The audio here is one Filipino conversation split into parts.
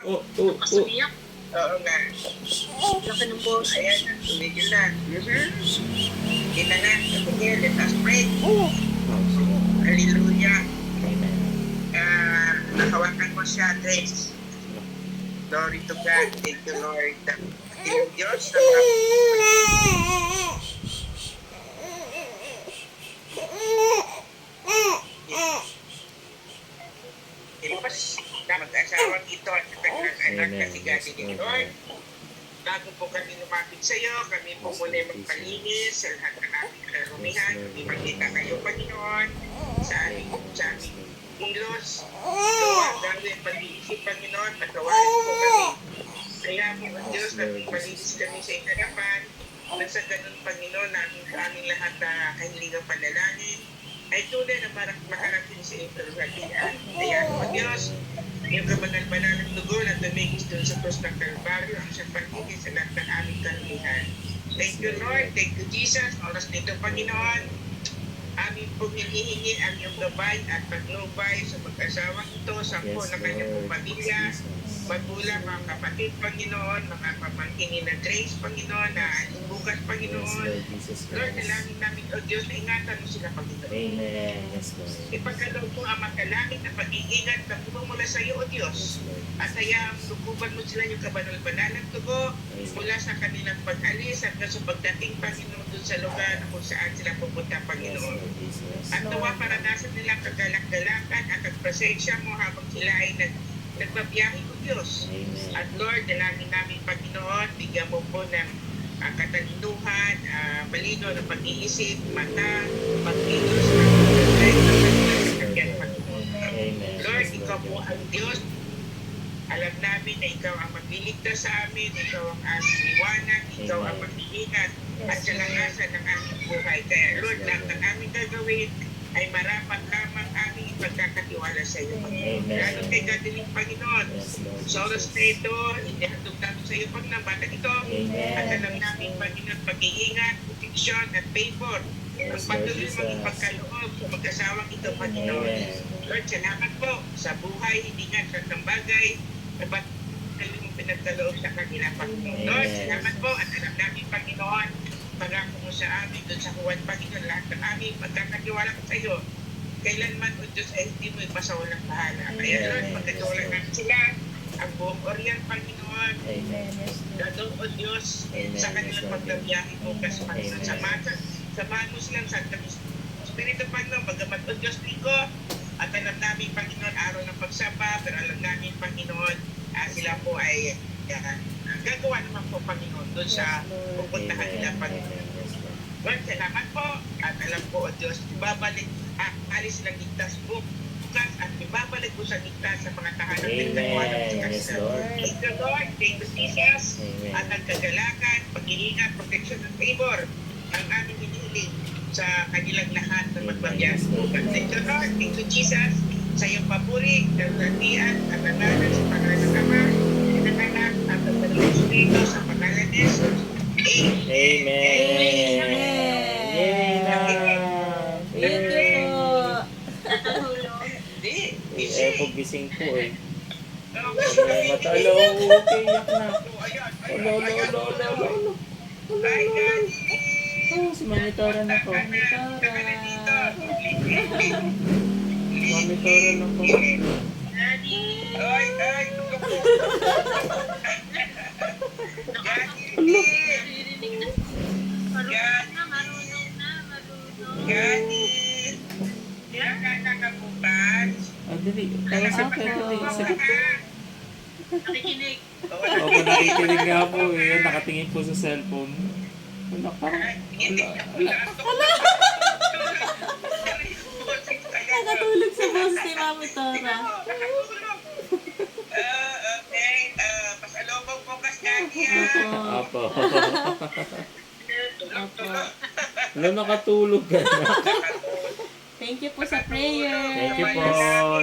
Umiyak. Oo nga. Laki ng boss. Ayan, tumigil na. Hindi na nga. Tumigil. Let us pray. Hallelujah. Amen. Nakawakan mo siya, Grace. Glory to God. Thank you, Lord. Yung Diyos na mag-asawang ito at kanilang anak na si Gadi ni Lord. Bago po kami lumapit sa iyo, kami po muna magpalinis sa lahat ng aming karumihan. Kami magkita kayo, Panginoon, sa aming ilos. Gawa namin pag-iisip, Panginoon, patawarin po kami. Kaya po ang Diyos na malinis kami sa ikarapan. At sa ganun, Panginoon, aming lahat na kahilingang panalangin ay tunay na makarating sa iyong kalugatian. Kaya po, Diyos, yung kabanal-banal ng dugo na tumigis doon sa krus ng Kalbaryo ang siyang pagkikis sa lahat ng aming karumihan. Thank you, Lord. Thank you, Jesus. Oras nito, Panginoon, aming pong hinihingi ang iyong gabay at pagnubay sa mag-asawang ito, sampo na kanyang pong pamilya, magulang, mga kapatid, Panginoon, mga pamangkin na Grace, Panginoon, na bukas, Panginoon. Lord, nalangin namin, O Diyos, na ingatan mo sila, Panginoon. Amen. Yes, Lord. Ipagkaloob mo ang makalangit na pag-iingat na puno mula sa iyo, O Diyos. At hayaan lukuban mo sila yung kabanal-banal ng dugo mula sa kanilang pag-alis hanggang sa pagdating, Panginoon, dun sa lugar na kung saan sila pupunta, Panginoon. At nawa paranasan nilang kagalak-galakan at presensya mo habang sila ay nagbabiyahe, O Diyos. At Lord, dalangin namin, Panginoon, bigyan mo po ng katalinuhan, malino ng pag-iisip, mata, pag-ilos, Lord, ikaw po ang Diyos. Alam namin na ikaw ang magliligtas sa amin, ikaw ang aming liwanag, ikaw ang mag-iingat at salangasan ng aming buhay. Kaya Lord, lahat ng aming gagawin ay marapat lamang aming ipagkakatiwala sa iyo, Panginoon. Lalo kay gadiling Panginoon. Sa oras na ito, inihandog namin sa iyo pag nabatag ito. At alam namin, Panginoon, pag-iingat, proteksyon at favor. Ang patuloy mong ipagkaloob sa mag-asawang ito, Panginoon. Lord, salamat po sa buhay, hindi nga sa ng bagay, na ba't kayo mong pinagkaloob sa kanila, Panginoon. Lord, salamat po at alam namin, Panginoon, pagako mo sa amin, doon sa Juan, Panginoon, lahat ng amin, pagkakatiwala ko sa iyo. Kailanman, O Diyos, ay hindi mo ipasawalang bahala. Kaya, Lord, pagkatiwala namin sila, ang buong Orient, Panginoon, dadong, O Diyos, sa kanilang pagdabiyahe bukas, Panginoon, samahan mo silang Santa Espiritu, Panginoon, bagamat, O Diyos, Nico, at alam namin, Panginoon, araw ng pagsamba, pero alam namin, Panginoon, sila po ay gagawa naman po, Panginoon, doon sa pupuntahan nila, Panginoon. Lord, salamat po, at alam po, O Diyos, ibabalik, alis silang ligtas bukas, at ibabalik po sa ligtas sa mga tahanang pinagkawalan sa kanila. Thank you, Lord, thank you, Jesus, at ang kagalakan, pag-iingat, protection, at favor, ang aming hinihiling sa kanilang lahat na magbabiyahe bukas. Thank you, Lord, thank you, Jesus, sa iyong papuri, kalulatian, at nangalan sa pangalan ng Ama, ng Anak, at ang Dalawang Espiritu sa pangalan ni Jesus. Amen. Thank you po. Po gising po eh. Matalo, okay, yak na. Si Mami Tora na po. Mami Tora na po. Dili. Tawa sa akin. Nakikinig. Opo, nakikinig nga po eh. Nakatingin po sa cellphone. Wala ka. Nakatulog sa boses ni Mami Tora. Okay, pasalubong po kasi Apo. Wala nakatulog ka na. Thank you po sa prayer. Thank you po,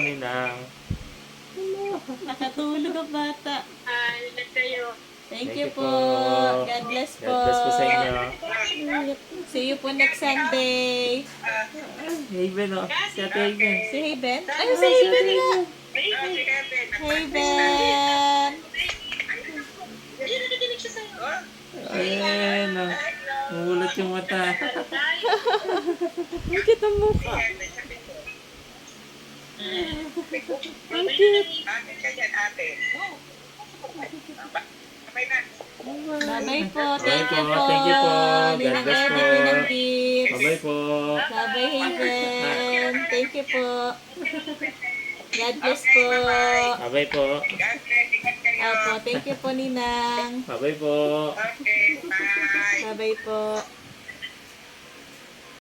Ninang. Nakatulog ang bata. Thank you po. God bless po. God bless po sa inyo. See you po next Sunday. Haven, oh. Si Ate Haven. Si Haven? Ay, si Haven nga. Haven. Ang cute ang mukha. Ayan, may sabi ko. Ang cute. Ate ka yan, ate. Sabay na. Bye-bye po. Bye Thank po, you po. thank you po. Ninang God bless Edith, po. Ninang Gibbs. Bye-bye po. Bye-bye, Hazen. Thank you po. God bless Okay, po. bye-bye. Bye-bye po. God bless. Ingat kayo. Opo, thank you po, Ninang. Bye-bye po. Okay, bye. Bye-bye po.